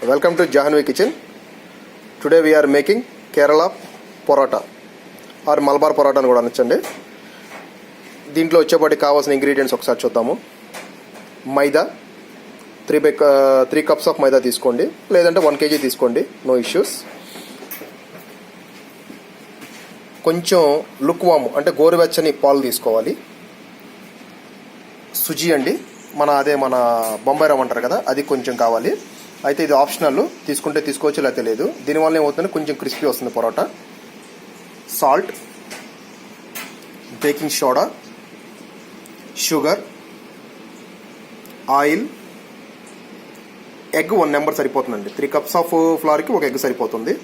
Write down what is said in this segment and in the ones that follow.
Welcome to Jahanvi Kitchen. Today we are making Kerala Porota or Malabar Porota అని కూడా అనొచ్చండి. దీంట్లో వచ్చేపాటి కావాల్సిన ingredients ఒకసారి చూద్దాము. మైదా 3 cups ఆఫ్ మైదా తీసుకోండి, లేదంటే 1 kg తీసుకోండి, నో ఇష్యూస్. కొంచెం లుక్ వామ్ అంటే గోరువెచ్చని పాలు తీసుకోవాలి. సుజీ అండి, మన బొంబాయి రవ్వ అంటారు కదా, అది కొంచెం కావాలి. అయితే ఇది ఆప్షనల్, తీసుకుంటే తీసుకోవచ్చు, లేకపోతే లేదు. దీనివల్ల ఏమవుతుంది, కొంచెం క్రిస్పీ వస్తుంది parotta. Salt, baking soda, sugar, oil, egg 1 number సరిపోతుందండి. 3 cups ఆఫ్ ఫ్లవర్కి 1 ఎగ్ సరిపోతుంది.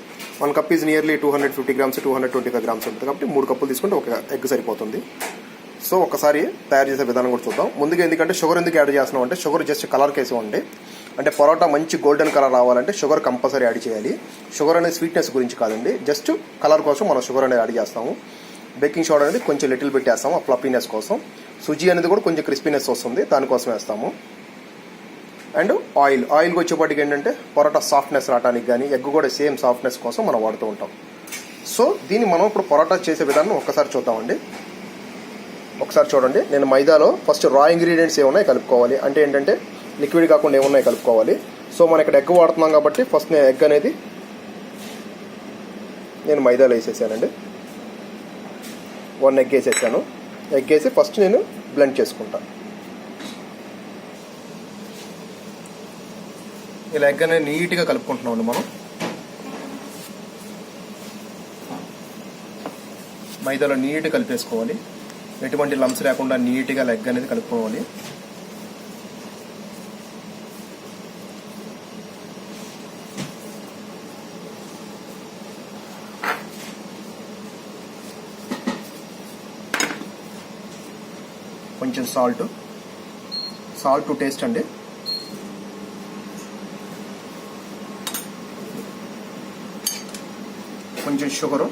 1 cup is nearly 250 grams 225 grams ఉంటుంది కాబట్టి 3 కప్పులు తీసుకుంటే 1 ఎగ్ సరిపోతుంది. సో ఒకసారి తయారు చేసే విధానం కూడా చూద్దాం. ముందుగా ఎందుకంటే షుగర్ ఎందుకు యాడ్ చేస్తున్నాం అంటే, షుగర్ జస్ట్ కలర్ కేసు ఉండే, అంటే పొరోటా మంచి గోల్డెన్ కలర్ రావాలంటే షుగర్ కంపల్సరీ యాడ్ చేయాలి. షుగర్ అనేది స్వీట్నెస్ గురించి కాదండి, జస్ట్ కలర్ కోసం మనం షుగర్ అనేది యాడ్ చేస్తాము. బేకింగ్ సోడా అనేది కొంచెం లిటిల్ బిట్ వేస్తాము, ఆ ఫ్లఫీనెస్ కోసం. సుజీ అనేది కూడా కొంచెం క్రిస్పీనెస్ వస్తుంది, దానికోసం వేస్తాము. అండ్ ఆయిల్కి వచ్చేపాటికి ఏంటంటే పొరోటా సాఫ్ట్నెస్ రావడానికి కానీ, ఎగ్ కూడా సేమ్ సాఫ్ట్నెస్ కోసం మనం వాడుతూ ఉంటాం. సో దీన్ని మనం ఇప్పుడు పొరోటా చేసే విధానం ఒక్కసారి చూద్దామండి. ఒకసారి చూడండి, నేను మైదాలో ఫస్ట్ రా ఇంగ్రీడియంట్స్ ఏమున్నాయి కలుపుకోవాలి. అంటే ఏంటంటే లిక్విడ్ కాకుండా ఏమున్నాయి కలుపుకోవాలి. సో మనం ఇక్కడ ఎగ్ వాడుతున్నాం కాబట్టి ఫస్ట్ నేను ఎగ్ అనేది నేను మైదాలో వేసేసానండి. 1 ఎగ్ వేసేసాను. ఎగ్ వేసి ఫస్ట్ నేను బ్లెండ్ చేసుకుంటా. ఇలా ఎగ్ అనేది నీట్గా కలుపుకుంటున్నామండి మనం. మైదాలో నీట్గా కలిపేసుకోవాలి, ఎటువంటి లంప్స్ లేకుండా నీట్గా ఎగ్ అనేది కలుపుకోవాలి. కొంచెం సాల్ట్ టు టేస్ట్ అండి. కొంచెం షుగర్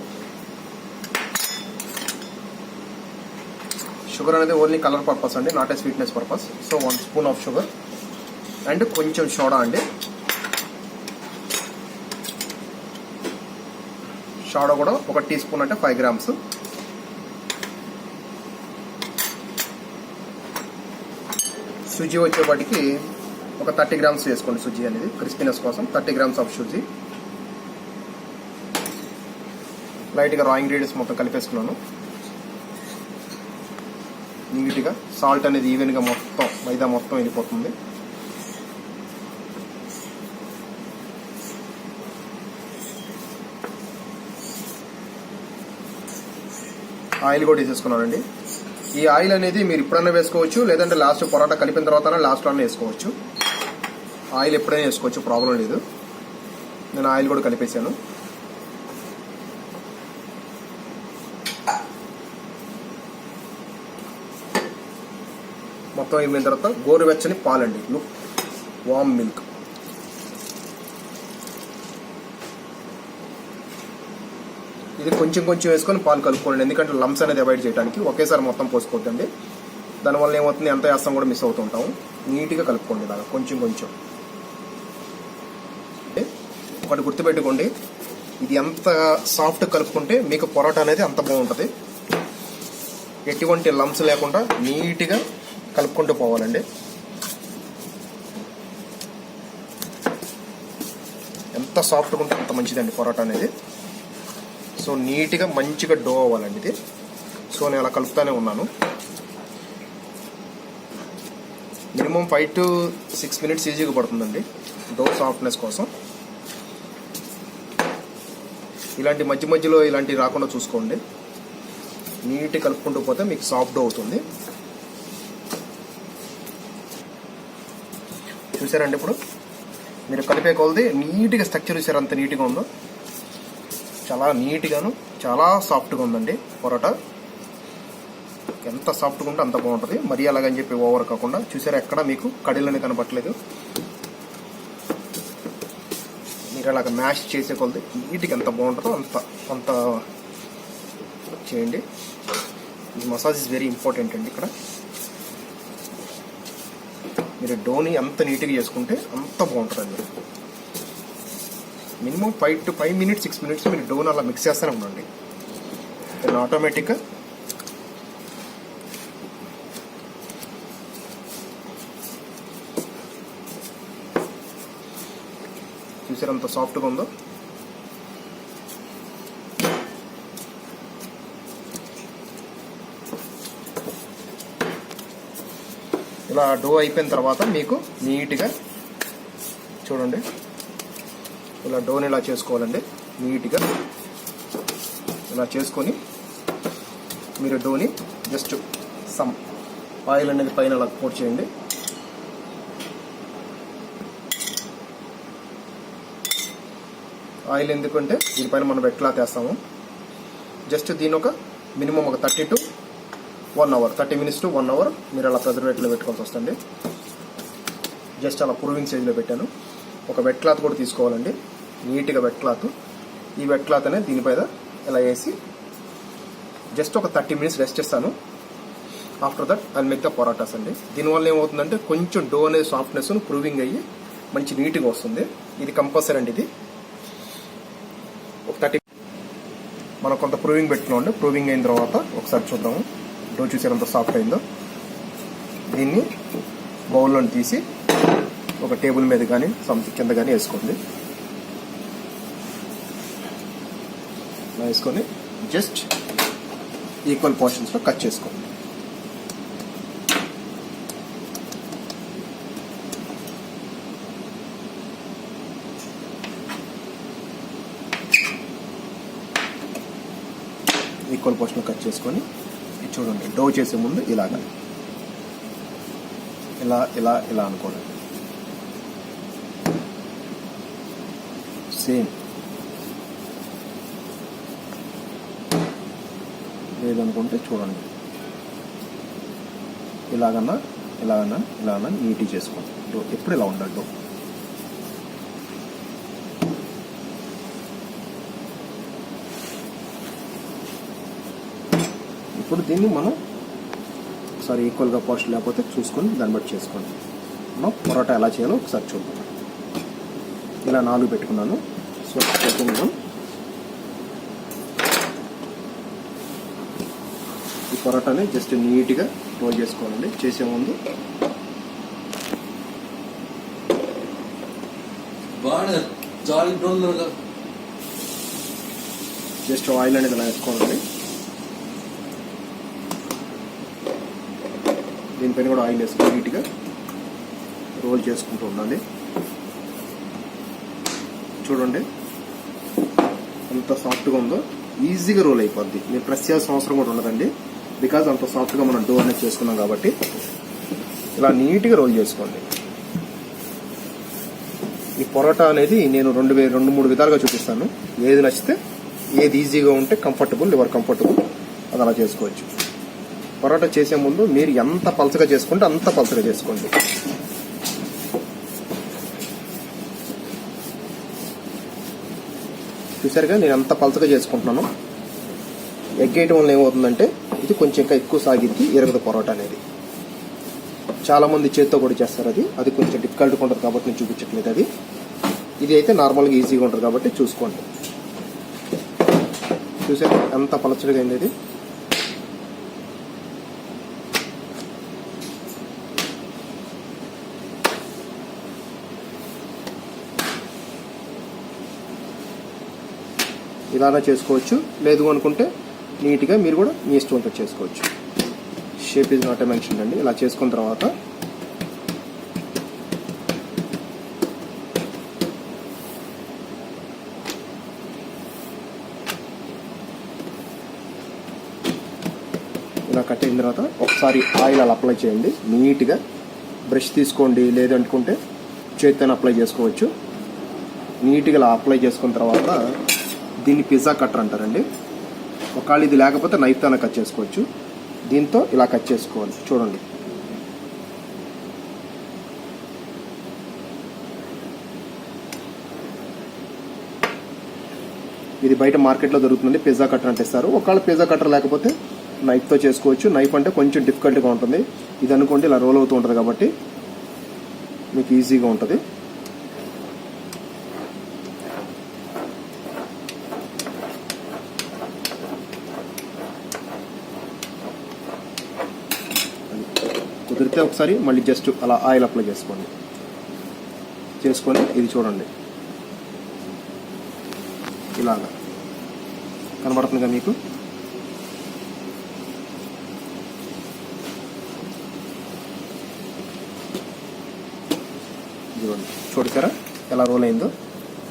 అనేది ఓన్లీ కలర్ పర్పస్ అండి, not a sweetness purpose. So 1 spoon of sugar and కొంచెం సోడా అండి. సోడా కూడా 1 teaspoon అంటే 5 grams. సుజీ వచ్చేపాటికి ఒక 30 grams వేసుకోండి. సుజీ అనేది క్రిస్పీనెస్ కోసం 30 grams ఆఫ్ సుజీ. లైట్గా రా ఇంగ్రీడియంట్స్ మొత్తం కలిపేసుకున్నాను నీట్గా. సాల్ట్ అనేది ఈవెన్గా మొత్తం మైదా మొత్తం వెళ్ళిపోతుంది. ఆయిల్ కూడా వేసేసుకున్నానండి. ఈ ఆయిల్ అనేది మీరు ఎప్పుడైనా వేసుకోవచ్చు, లేదంటే లాస్ట్ పొరాటా కలిపిన తర్వాత లాస్ట్లోనే వేసుకోవచ్చు. ఆయిల్ ఎప్పుడైనా వేసుకోవచ్చు, ప్రాబ్లం లేదు. నేను ఆయిల్ కూడా కలిపేసాను. మొత్తం అయిపోయిన తర్వాత గోరువెచ్చని పాలండి, వామ్ మిల్క్. ఇది కొంచెం వేసుకొని పాలు కలుపుకోండి, ఎందుకంటే లంప్స్ అనేది అవాయిడ్ చేయడానికి. ఒకేసారి మొత్తం పోసుకోవద్దండి, దానివల్ల ఏమవుతుంది, ఎంత వేస్తాం కూడా మిస్ అవుతుంటాము. నీట్గా కలుపుకోండి ఇలాగా కొంచెం. ఒకటి గుర్తుపెట్టుకోండి, ఇది ఎంత సాఫ్ట్ కలుపుకుంటే మీకు పొరోటా అనేది అంత బాగుంటుంది. ఎటువంటి లంప్స్ లేకుండా నీట్గా కలుపుకుంటూ పోవాలండి. ఎంత సాఫ్ట్గా ఉంటే అంత మంచిదండి పొరోటా అనేది. సో నీట్గా మంచిగా డో అవ్వాలండి ఇది. సో నేను అలా కలుపుతానే ఉన్నాను. మినిమం 5 to 6 minutes ఈజీగా పడుతుందండి డో సాఫ్ట్నెస్ కోసం. ఇలాంటి మధ్యలో ఇలాంటివి రాకుండా చూసుకోండి. నీట్గా కలుపుకుంటూ పోతే మీకు సాఫ్ట్ డో అవుతుంది. చూసారండి, ఇప్పుడు మీరు కలిపే కొలది నీట్గా స్ట్రక్చర్ చూసారు, అంత నీట్గా ఉందో. చాలా నీట్గాను చాలా సాఫ్ట్గా ఉందండి పొరోటా. ఎంత సాఫ్ట్గా ఉంటే అంత బాగుంటుంది. మరీ అలాగని చెప్పి ఓవర్ కాకుండా. చూసారా, ఎక్కడ మీకు కడిలని కనపట్లేదు. మీరు అలాగ మ్యాష్ చేసే కొలది నీట్గా ఎంత బాగుంటుందో అంత చేయండి. ఈ మసాజ్ ఇస్ వెరీ ఇంపార్టెంట్ అండి. ఇక్కడ మీరు డోని ఎంత నీట్గా చేసుకుంటే అంత బాగుంటుందండి. మినిమం 5 to 5 minutes 6 minutes మీరు డోన్ అలా మిక్స్ చేస్తూనే ఉండండి. దెన్ ఆటోమేటిక్గా చూసారు అంత సాఫ్ట్గా ఉందో. ఇలా డో అయిపోయిన తర్వాత మీకు నీట్గా చూడండి, ఇలా డోని ఇలా చేసుకోవాలండి. నీట్గా ఇలా చేసుకొని మీరు డోని జస్ట్ సమ్ ఆయిల్ అనేది పైన అలా కోట్ చేయండి. ఆయిల్ ఎందుకంటే దీనిపైన మనం వెట్ క్లాత్ వేస్తాము. జస్ట్ దీని ఒక మినిమం ఒక 30 to 1 hour 30 minutes to 1 hour మీరు అలా ప్రిజర్వేటివ్లో పెట్టుకోవాల్సి వస్తుంది. జస్ట్ అలా ప్రూవింగ్ స్టేజ్లో పెట్టాను. ఒక వెట్ క్లాత్ కూడా తీసుకోవాలండి, నీట్గా వెట్ క్లాత్. ఈ వెట్ క్లాత్ అనేది దీనిపైన ఇలా వేసి జస్ట్ ఒక 30 minutes రెస్ట్ చేస్తాను. After that I make the parathas అండి. దీనివల్ల ఏమవుతుందంటే కొంచెం డో అనేది సాఫ్ట్నెస్ ప్రూవింగ్ అయ్యి మంచి నీట్గా వస్తుంది. ఇది కంపల్సరీ అండి. ఇది ఒక 30 మనం కొంత ప్రూవింగ్ పెట్టుకున్నామండి. ప్రూవింగ్ అయిన తర్వాత ఒకసారి చూద్దాము డో చూసేంత సాఫ్ట్ అయిందో. దీన్ని బౌల్లో తీసి ఒక టేబుల్ మీద కానీ సంథింగ్ కింద కానీ వేసుకోండి. వేసుకొని జస్ట్ ఈక్వల్ పోర్షన్స్లో కట్ చేసుకోండి. ఈక్వల్ పోర్షన్లో కట్ చేసుకొని చూడండి, డో చేసే ముందు ఇలాగా ఇలా ఇలా ఇలా అనుకోండి. సేమ్ లేదనుకుంటే చూడండి, ఇలాగన్నా ఇలాగన్నా ఇలాగన్నా నీట్గా చేసుకోండి. డో ఎప్పుడు ఇలా ఉండాలి. డో ఇప్పుడు దీన్ని మనం ఒకసారి ఈక్వల్గా పోస్ట్ లేకపోతే చూసుకొని దాన్ని బట్టి చేసుకోండి. మనం పొరోటా ఎలా చేయాలో ఒకసారి చూద్దాం. ఇలా 4 పెట్టుకున్నాను. సో మనం ఈ పొరోటాని జస్ట్ నీట్గా రోల్ చేసుకోవాలండి. చేసే ముందు జస్ట్ ఆయిల్ అనేది ఇలా వేసుకోవాలండి. దీనిపైన కూడా ఆయిల్ వేసుకొని నీట్గా రోల్ చేసుకుంటూ ఉండాలి. చూడండి ఎంత సాఫ్ట్గా ఉందో. ఈజీగా రోల్ అయిపోద్ది. మీరు ప్రెస్ చేయాల్సిన అవసరం కూడా ఉండదండి. బికాజ్ అంత సాఫ్ట్గా మనం డో అనేది చేసుకున్నాం కాబట్టి ఇలా నీట్గా రోల్ చేసుకోండి. ఈ పొరోటా అనేది నేను 2-3 విధాలుగా చూపిస్తాను. ఏది నచ్చితే, ఏది ఈజీగా ఉంటే కంఫర్టబుల్, ఎవరు కంఫర్టబుల్ అది అలా చేసుకోవచ్చు. పొరోటా చేసే ముందు మీరు ఎంత పలచగా చేసుకుంటే అంత పలచగా చేసుకోండి. చూసారుగా నేను అంత పలచగా చేసుకుంటున్నాను. ఎగ్ వేయటం వల్ల ఏమవుతుందంటే ఇది కొంచెం ఇంకా ఎక్కువ సాగిద్ది, ఎరగదు పొరోటా అనేది. చాలామంది చేత్తో కూడా చేస్తారు. అది కొంచెం డిఫికల్ట్గా ఉంటుంది కాబట్టి నేను చూపించట్లేదు. ఇది అయితే నార్మల్గా ఈజీగా ఉంటుంది కాబట్టి చూసుకోండి. చూసారు ఎంత పలచగా అయింది. ఇది ఇలానే చేసుకోవచ్చు. లేదు అనుకుంటే నీట్గా మీరు కూడా మీ ఇష్టం అంతా చేసుకోవచ్చు. Shape is not a mention అండి. ఇలా చేసుకున్న తర్వాత ఇలా కట్ అయిన తర్వాత ఒకసారి ఆయిల్ అలా అప్లై చేయండి. నీట్గా బ్రష్ తీసుకోండి, లేదనుకుంటే చేతితో అప్లై చేసుకోవచ్చు. నీట్గా ఇలా అప్లై చేసుకున్న తర్వాత దీన్ని పిజ్జా కట్టర్ అంటారండి. ఒకవేళ ఇది లేకపోతే నైఫ్తోనే కట్ చేసుకోవచ్చు. దీంతో ఇలా కట్ చేసుకోవాలి. చూడండి ఇది బయట మార్కెట్లో దొరుకుతుంది. పిజ్జా కట్టర్ అంటే ఇస్తారు. ఒకవేళ పిజ్జా కట్టర్ లేకపోతే నైఫ్తో చేసుకోవచ్చు. నైఫ్ అంటే కొంచెం డిఫికల్ట్గా ఉంటుంది. ఇది అనుకోండి ఇలా రోల్ అవుతూ ఉంటుంది కాబట్టి మీకు ఈజీగా ఉంటుంది. అయితే ఒకసారి మళ్ళీ జస్ట్ అలా ఆయిల్ అప్లై చేసుకొని ఇది చూడండి ఇలాగా కనబడుతుందిగా మీకు. చూడండి చూడసారా ఎలా రోల్ అయిందో.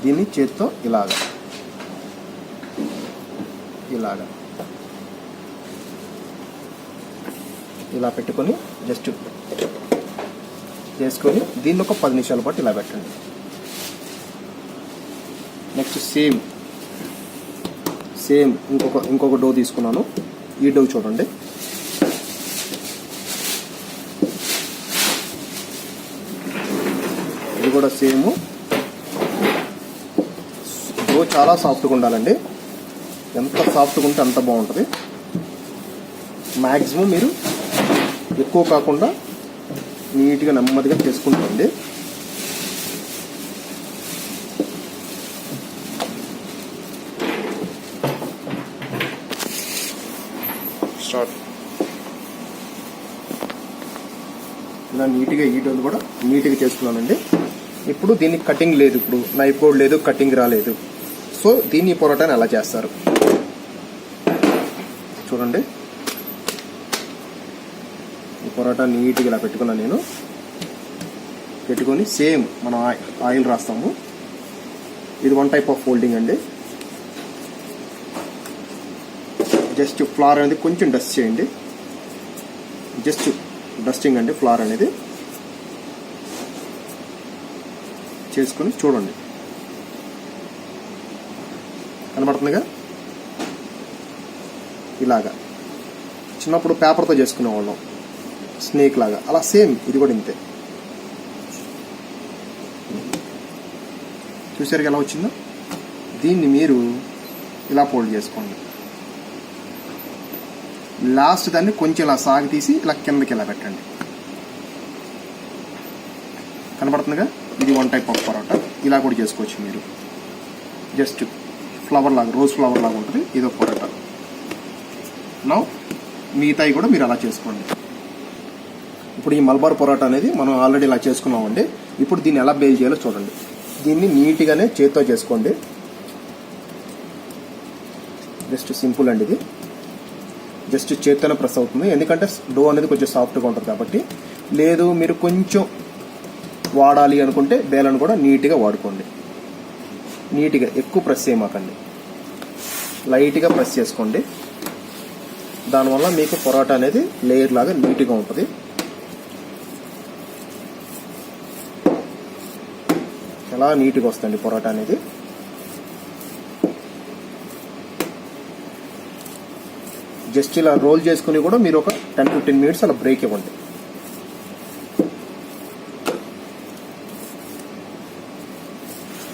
దీన్ని చేత్తో ఇలాగా ఇలా పెట్టుకొని జస్ట్ చేసుకొని దీన్ని ఒక 10 నిమిషాల పాటు ఇలా పెట్టండి. నెక్స్ట్ సేమ్ ఇంకొక డో తీసుకున్నాను. ఈ డో చూడండి ఇది కూడా సేమ్. డో చాలా సాఫ్ట్గా ఉండాలండి. ఎంత సాఫ్ట్గా ఉంటే అంత బాగుంటుంది. మ్యాక్సిమం మీరు ఎక్కువ కాకుండా నీట్గా నెమ్మదిగా చేసుకుంటుంది. స్టార్ట్. ఇలా నీట్గా ఈ డోలు కూడా నీట్గా చేసుకున్నానండి. ఇప్పుడు దీనికి కటింగ్ లేదు, ఇప్పుడు నైఫ్ బోర్డ్ లేదు, కటింగ్ రాలేదు. సో దీన్ని పొరటాన్ని ఎలా చేస్తారు చూడండి. ఈ పొరాటా నీట్గా ఇలా పెట్టుకున్నాను నేను. పెట్టుకొని సేమ్ మనం ఆయిల్ రాస్తాము. ఇది 1 టైప్ ఆఫ్ ఫోల్డింగ్ అండి. జస్ట్ ఫ్లవర్ అనేది కొంచెం డస్ట్ చేయండి. జస్ట్ డస్టింగ్ అండి ఫ్లవర్ అనేది చేసుకొని చూడండి కనబడుతుందిగా. ఇలాగా చిన్నప్పుడు పేపర్తో చేసుకునేవాళ్ళం స్నేక్ లాగా, అలా సేమ్ ఇది కూడా ఇంతే. చూసారుగా ఎలా వచ్చిందో. దీన్ని మీరు ఇలా ఫోల్డ్ చేసుకోండి. లాస్ట్ దాన్ని కొంచెం ఇలా సాగి తీసి ఇలా కిందకి ఇలా పెట్టండి. కనబడుతుందిగా. ఇది 1 టైప్ ఆఫ్ పరోటా. ఇలా కూడా చేసుకోవచ్చు మీరు. జస్ట్ ఫ్లవర్ లాగా, రోజ్ ఫ్లవర్ లాగా ఉంటుంది. ఇదో పరోటా. నా మిగతాయి కూడా మీరు అలా చేసుకోండి. ఇప్పుడు ఈ మల్బార్ పరోటా అనేది మనం ఆల్రెడీ ఇలా చేసుకున్నామండి. ఇప్పుడు దీన్ని ఎలా బేల్ చేయాలో చూడండి. దీన్ని నీట్గానే చేత్తో చేసుకోండి. జస్ట్ సింపుల్ అండి ఇది. జస్ట్ చేత్తోనే ప్రెస్ అవుతుంది, ఎందుకంటే డో అనేది కొంచెం సాఫ్ట్గా ఉంటుంది కాబట్టి. లేదు మీరు కొంచెం వాడాలి అనుకుంటే బేలను కూడా నీట్గా వాడుకోండి. నీట్గా ఎక్కువ ప్రెస్ చేయమాకండి, లైట్గా ప్రెస్ చేసుకోండి. దానివల్ల మీకు పొరాటా అనేది లేయర్ లాగా నీట్గా ఉంటుంది. చాలా నీట్గా వస్తుంది పొరాటా అనేది. జస్ట్ ఇలా రోల్ చేసుకుని కూడా మీరు ఒక 10-15 మినిట్స్ అలా బ్రేక్ ఇవ్వండి.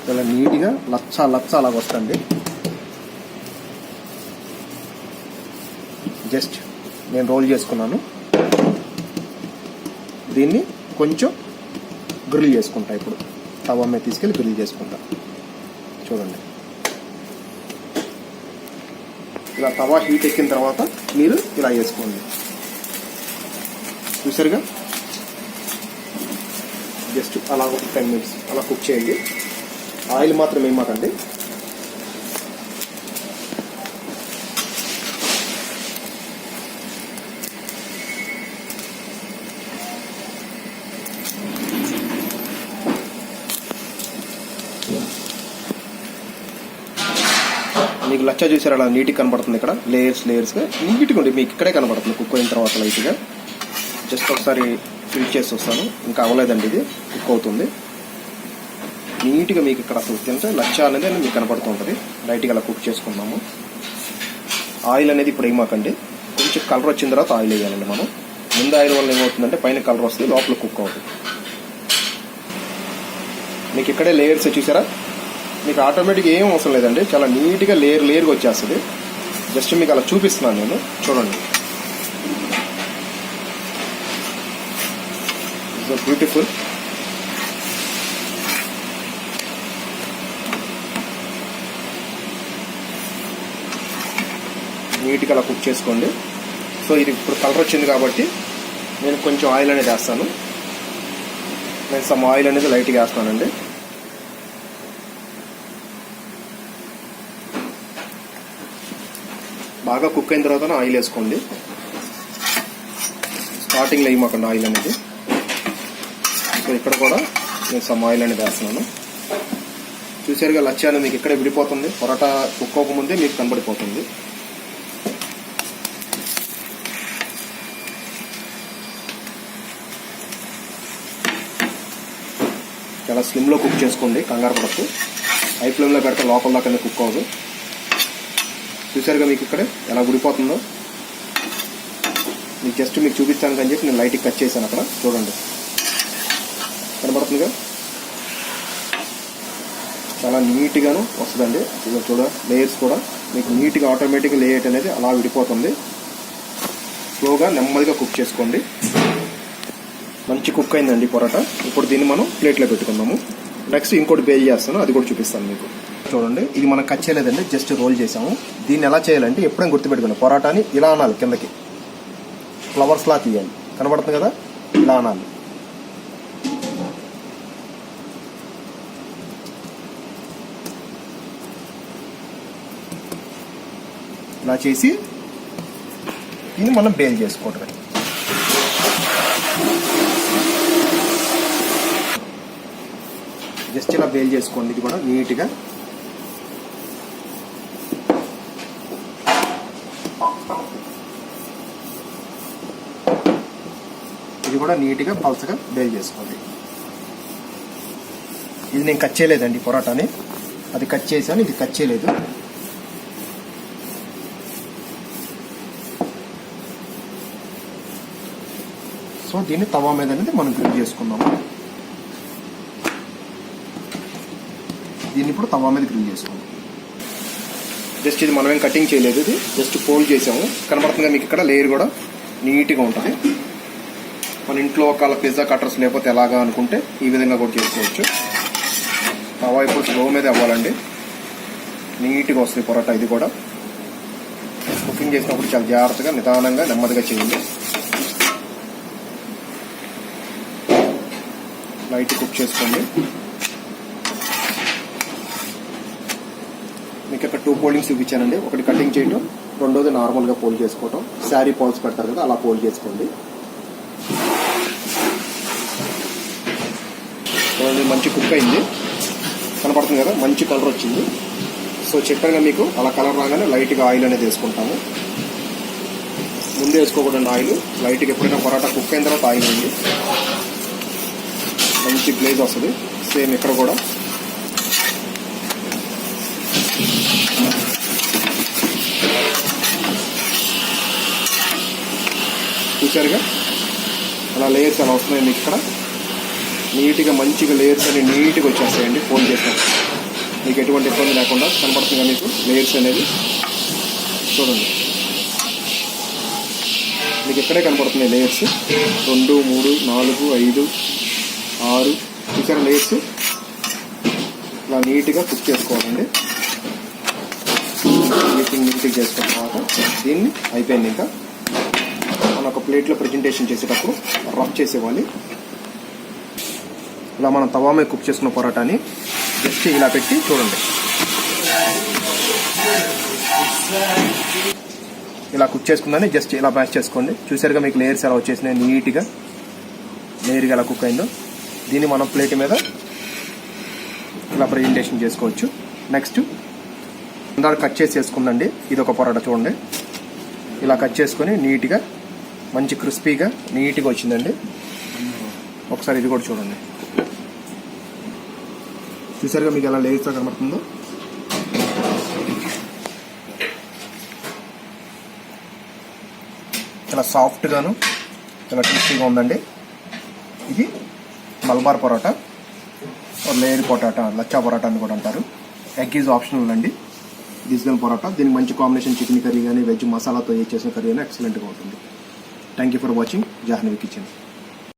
చాలా నీట్గా లచ్చ అలాగ వస్తుంది. జస్ట్ నేను రోల్ చేసుకున్నాను. దీన్ని కొంచెం గ్రిల్ చేసుకుంటా. ఇప్పుడు తవా మీద తీసుకెళ్ళి గ్రిల్ చేసుకుంటా. చూడండి ఇలా తవా హీట్ ఎక్కిన తర్వాత మీరు ఇలా వేసుకోండి. చూసారుగా. జస్ట్ అలా ఒక 10 మినిట్స్ అలా కుక్ చేయండి. ఆయిల్ మాత్రం ఏమాకండి. మీకు లచ్చా చూసారు అలా నీట్గా కనబడుతుంది. ఇక్కడ లేయర్స్గా నీట్గా ఉంది. మీకు ఇక్కడే కనబడుతుంది కుక్ అయిన తర్వాత లైట్గా. జస్ట్ ఒకసారి ఫిల్ చేసి వస్తాను. ఇంకా అవ్వలేదండి, ఇది కుక్ అవుతుంది నీట్గా. మీకు ఇక్కడ అసలు తింటే లచ్చా అనేది మీకు కనబడుతూ ఉంటుంది. లైట్గా అలా కుక్ చేసుకుందాము. ఆయిల్ అనేది ఇప్పుడు ఏమాకండి. కొంచెం కలర్ వచ్చిన తర్వాత ఆయిల్ వేయాలండి మనం. ముందు ఆయిల్ వల్ల ఏమవుతుందంటే పైన కలర్ వస్తుంది, లోపల కుక్ అవుతుంది. మీకు ఇక్కడే లేయర్స్ చూసారా. మీకు ఆటోమేటిక్గా ఏం అవసరం లేదండి, చాలా నీట్గా లేయర్గా వచ్చేస్తుంది. జస్ట్ మీకు అలా చూపిస్తున్నాను నేను. చూడండి బ్యూటిఫుల్. నీట్గా అలా కుక్ చేసుకోండి. సో ఇది ఇప్పుడు కలర్ వచ్చింది కాబట్టి నేను కొంచెం ఆయిల్ అనేది వేస్తాను. నేను సమ్ ఆయిల్ అనేది లైట్గా వేస్తానండి. బాగా కుక్ అయిన తర్వాత ఆయిల్ వేసుకోండి. స్టార్టింగ్లో వేయమాకండి ఆయిల్ అనేది. సో ఇక్కడ కూడా నేను సమ్ ఆయిల్ అనేది వేస్తున్నాను. చూసారుగా లచ్చాను మీకు ఇక్కడే విడిపోతుంది. పొరాటా కుక్ అవ్వకముందే మీకు కనబడిపోతుంది. చాలా స్లిమ్లో కుక్ చేసుకోండి, కంగారు పడద్దు. హై ఫ్లేమ్లో పెడితే లోపల దాకా కుక్ అవ్వదు. చూసారుగా మీకు ఇక్కడ ఎలా ఉడిపోతుందో. మీకు జస్ట్ మీకు చూపించాను అని చెప్పి నేను లైట్గా కట్ చేశాను. అక్కడ చూడండి కనబడుతుందిగా, చాలా నీట్గాను వస్తుందండి. ఇలా చూడ లేయర్స్ కూడా మీకు నీట్గా ఆటోమేటిక్గా లేయర్ అనేది అలా విడిపోతుంది. స్లోగా నెమ్మదిగా కుక్ చేసుకోండి. మంచి కుక్ అయిందండి పొరాటా. ఇప్పుడు దీన్ని మనం ప్లేట్లో పెట్టుకుందాము. నెక్స్ట్ ఇంకోటి బేల్ చేస్తాను, అది కూడా చూపిస్తాను మీకు. చూడండి ఇది మనం కట్ చేయలేదండి, జస్ట్ రోల్ చేసాము. దీన్ని ఎలా చేయాలంటే ఎప్పుడైనా గుర్తుపెట్టుకోండి, పొరాటాని ఇలా అనాలి, కిందకి ఫ్లవర్స్లా తీయాలి. కనబడుతుంది కదా, ఇలా అనాలి. ఇలా చేసి దీన్ని మనం బేల్ చేసుకోవటమే. జస్ట్ ఇలా బేల్ చేసుకోండి. ఇది కూడా నీట్గా పల్చగా బేల్ చేసుకోండి. ఇది నేను కట్ చేయలేదండి పొరాటాని, అది కట్ చేశాను, ఇది కట్ చేయలేదు. సో దీన్ని తవా మీద అనేది మనం గ్రిల్ చేసుకుందాము. దీన్ని ఇప్పుడు తవా మీద గ్రిల్ చేసుకుందాం. జస్ట్ ఇది మనమేం కటింగ్ చేయలేదు, ఇది జస్ట్ ఫోల్డ్ చేసాము. కనబడుతుందిగా మీకు ఇక్కడ లేయర్ కూడా నీట్గా ఉంటుంది. మన ఇంట్లో ఒకవేళ పిజ్జా కట్టర్స్ లేకపోతే ఎలాగా అనుకుంటే ఈ విధంగా కూడా చేసుకోవచ్చు. తవా ఇప్పుడు స్లో మీద అవ్వాలండి, నీట్గా వస్తుంది పొరాటా. ఇది కూడా కుకింగ్ చేసినప్పుడు చాలా జాగ్రత్తగా నిదానంగా నెమ్మదిగా చేయండి. లైట్ కుక్ చేసుకోండి. మీకు ఇక్కడ 2 ఫోల్డింగ్స్ చూపించానండి. ఒకటి కటింగ్ చేయటం, రెండోది నార్మల్గా ఫోల్డ్ చేసుకోవటం. శారీ పాల్స్ పెడతారు కదా, అలా ఫోల్డ్ చేసుకోండి. మంచి కుక్ అయింది, కనపడుతుంది కదా, మంచి కలర్ వచ్చింది. సో చెప్పాను మీకు, అలా కలర్ రాగానే లైట్గా ఆయిల్ అనేది వేసుకుంటాము. ముందే వేసుకోకూడదు ఆయిల్, లైట్గా ఎప్పుడైనా పొరాటా కుక్ అయిన తర్వాత ఆయిల్ ఉంది, మంచి గ్లేజ్ వస్తుంది. సేమ్ ఇక్కడ కూడా చూసారుగా అలా లేయర్స్ అలా వస్తున్నాయి. మీకు ఇక్కడ నీట్గా మంచిగా లేయర్స్ అన్ని నీట్గా వచ్చేస్తాయండి. ఫోన్ చేసినప్పుడు మీకు ఎటువంటి ఇబ్బంది లేకుండా కనపడుతుందిగా మీకు లేయర్స్ అనేది. చూడండి మీకు ఇక్కడే కనపడుతున్నాయి లేయర్స్. 2, 3, 4, 5, 6 చూసారా లేయర్స్. ఇలా నీట్గా కుక్ చేసుకోవాలండి. నీట్గా చేసుకున్న తర్వాత దీన్ని అయిపోయింది. ఇంకా మనం ఒక ప్లేట్లో ప్రజెంటేషన్ చేసేటప్పుడు రఫ్ చేసేవాలి. ఇలా మనం తవా మీద కుక్ చేసుకున్న పొరాటాని జస్ట్ ఇలా పెట్టి చూడండి, ఇలా కుక్ చేసుకుందని జస్ట్ ఇలా మ్యాష్ చేసుకోండి. చూసారుగా మీకు లేయర్స్ ఎలా వచ్చేసినాయి, నీట్గా లేయర్గా ఎలా కుక్ అయిందో. దీన్ని మనం ప్లేట్ మీద ఇలా ప్రజెంటేషన్ చేసుకోవచ్చు. నెక్స్ట్ ఇందాక కట్ చేసి వేసుకుందండి, ఇది ఒక పొరాటా చూడండి. ఇలా కట్ చేసుకొని నీట్గా మంచి క్రిస్పీగా నీట్గా వచ్చిందండి. ఒకసారి ఇది కూడా చూడండి. చూసారుగా మీకు ఎలా లేయర్స్గా కనబడుతుందో. చాలా సాఫ్ట్గాను చాలా టేస్టీగా ఉందండి. ఇది మల్బార్ పొరాటా, లేయర్ పొటాటా, లచ్చా పొరాటా అని కూడా అంటారు. ఎగ్ ఈజ్ ఆప్షనల్ అండి. దిస్గన్ పొరాటా, దీనికి మంచి కాంబినేషన్ చికెన్ కర్రీ కానీ వెజ్ మసాలాతో చేసిన కర్రీ అయినా ఎక్సలెంట్గా ఉంటుంది. Thank you for watching Jahnavi kitchen.